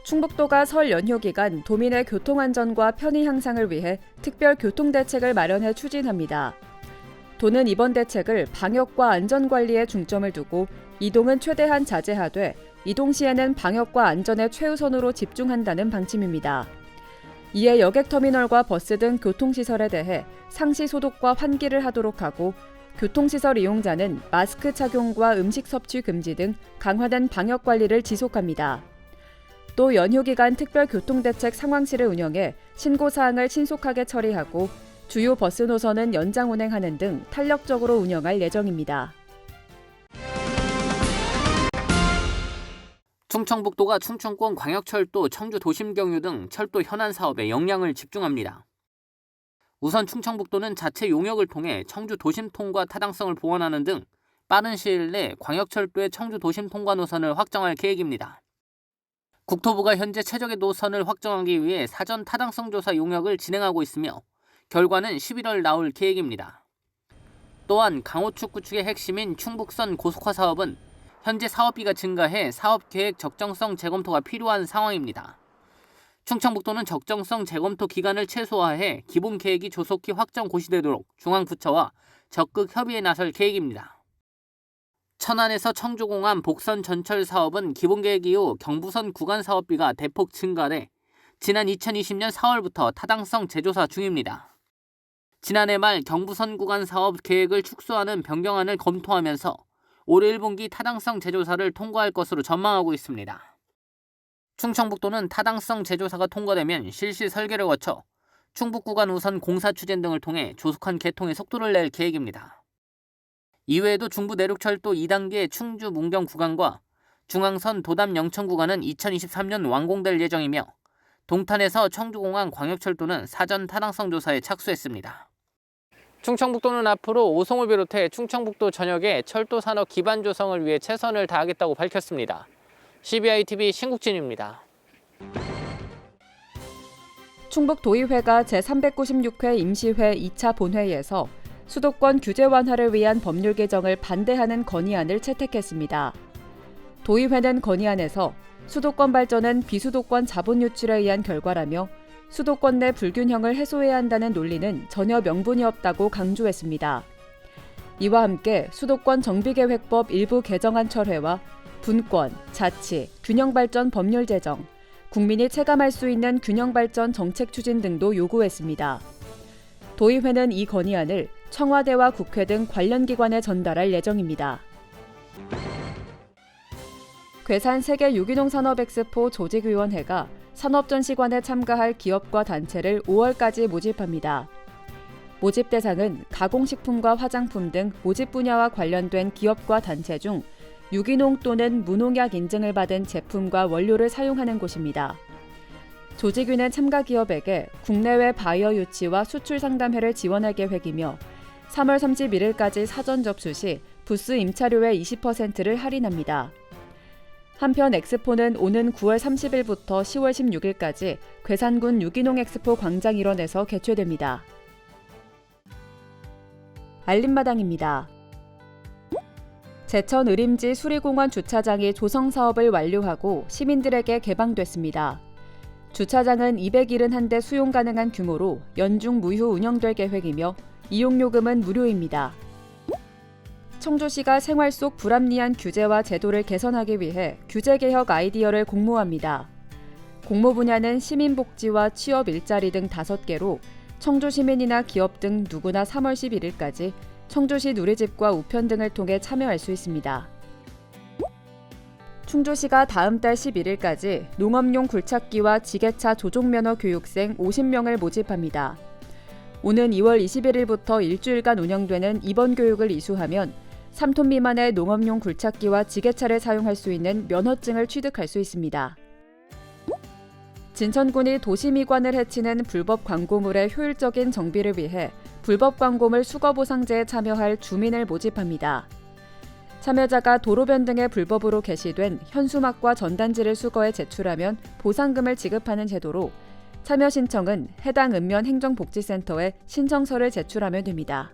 충북도가 설 연휴 기간 도민의 교통안전과 편의 향상을 위해 특별 교통대책을 마련해 추진합니다. 도는 이번 대책을 방역과 안전관리에 중점을 두고 이동은 최대한 자제하되 이동 시에는 방역과 안전에 최우선으로 집중한다는 방침입니다. 이에 여객터미널과 버스 등 교통시설에 대해 상시 소독과 환기를 하도록 하고 교통시설 이용자는 마스크 착용과 음식 섭취 금지 등 강화된 방역관리를 지속합니다. 또 연휴 기간 특별교통대책 상황실을 운영해 신고사항을 신속하게 처리하고 주요 버스 노선은 연장 운행하는 등 탄력적으로 운영할 예정입니다. 충청북도가 충청권 광역철도 청주 도심경유 등 철도 현안 사업에 역량을 집중합니다. 우선 충청북도는 자체 용역을 통해 청주 도심 통과 타당성을 보완하는 등 빠른 시일 내 광역철도의 청주 도심 통과 노선을 확정할 계획입니다. 국토부가 현재 최적의 노선을 확정하기 위해 사전 타당성 조사 용역을 진행하고 있으며 결과는 11월 나올 계획입니다. 또한 강호축 구축의 핵심인 충북선 고속화 사업은 현재 사업비가 증가해 사업계획 적정성 재검토가 필요한 상황입니다. 충청북도는 적정성 재검토 기간을 최소화해 기본 계획이 조속히 확정 고시되도록 중앙부처와 적극 협의에 나설 계획입니다. 천안에서 청주공항 복선 전철 사업은 기본계획 이후 경부선 구간 사업비가 대폭 증가돼 지난 2020년 4월부터 타당성 재조사 중입니다. 지난해 말 경부선 구간 사업 계획을 축소하는 변경안을 검토하면서 올해 1분기 타당성 재조사를 통과할 것으로 전망하고 있습니다. 충청북도는 타당성 재조사가 통과되면 실시 설계를 거쳐 충북 구간 우선 공사 추진 등을 통해 조속한 개통에 속도를 낼 계획입니다. 이외에도 중부 내륙철도 2단계 충주 문경 구간과 중앙선 도담 영천 구간은 2023년 완공될 예정이며 동탄에서 청주공항 광역철도는 사전 타당성 조사에 착수했습니다. 충청북도는 앞으로 오송을 비롯해 충청북도 전역의 철도 산업 기반 조성을 위해 최선을 다하겠다고 밝혔습니다. CBI-TV 신국진입니다. 충북도의회가 제396회 임시회 2차 본회의에서 수도권 규제 완화를 위한 법률 개정을 반대하는 건의안을 채택했습니다. 도의회는 건의안에서 수도권 발전은 비수도권 자본 유출에 의한 결과라며 수도권 내 불균형을 해소해야 한다는 논리는 전혀 명분이 없다고 강조했습니다. 이와 함께 수도권 정비계획법 일부 개정안 철회와 분권, 자치, 균형발전 법률 제정, 국민이 체감할 수 있는 균형발전 정책 추진 등도 요구했습니다. 도의회는 이 건의안을 청와대와 국회 등 관련 기관에 전달할 예정입니다. 괴산 세계 유기농 산업엑스포 조직위원회가 산업전시관에 참가할 기업과 단체를 5월까지 모집합니다. 모집 대상은 가공식품과 화장품 등 모집 분야와 관련된 기업과 단체 중 유기농 또는 무농약 인증을 받은 제품과 원료를 사용하는 곳입니다. 조직위는 참가 기업에게 국내외 바이어 유치와 수출 상담회를 지원할 계획이며 3월 31일까지 사전 접수 시 부스 임차료의 20%를 할인합니다. 한편 엑스포는 오는 9월 30일부터 10월 16일까지 괴산군 유기농 엑스포 광장 일원에서 개최됩니다. 알림마당입니다. 제천 의림지 수리공원 주차장이 조성 사업을 완료하고 시민들에게 개방됐습니다. 주차장은 271대 수용 가능한 규모로 연중 무휴 운영될 계획이며 이용요금은 무료입니다. 청주시가 생활 속 불합리한 규제와 제도를 개선하기 위해 규제개혁 아이디어를 공모합니다. 공모 분야는 시민복지와 취업 일자리 등 5개로 청주 시민이나 기업 등 누구나 3월 11일까지 청주시 누리집과 우편 등을 통해 참여할 수 있습니다. 충주시가 다음 달 11일까지 농업용 굴착기와 지게차 조종면허 교육생 50명을 모집합니다. 오는 2월 21일부터 일주일간 운영되는 이번 교육을 이수하면 3톤 미만의 농업용 굴착기와 지게차를 사용할 수 있는 면허증을 취득할 수 있습니다. 진천군이 도시미관을 해치는 불법 광고물의 효율적인 정비를 위해 불법 광고물 수거보상제에 참여할 주민을 모집합니다. 참여자가 도로변 등에 불법으로 게시된 현수막과 전단지를 수거해 제출하면 보상금을 지급하는 제도로 참여 신청은 해당 읍면 행정복지센터에 신청서를 제출하면 됩니다.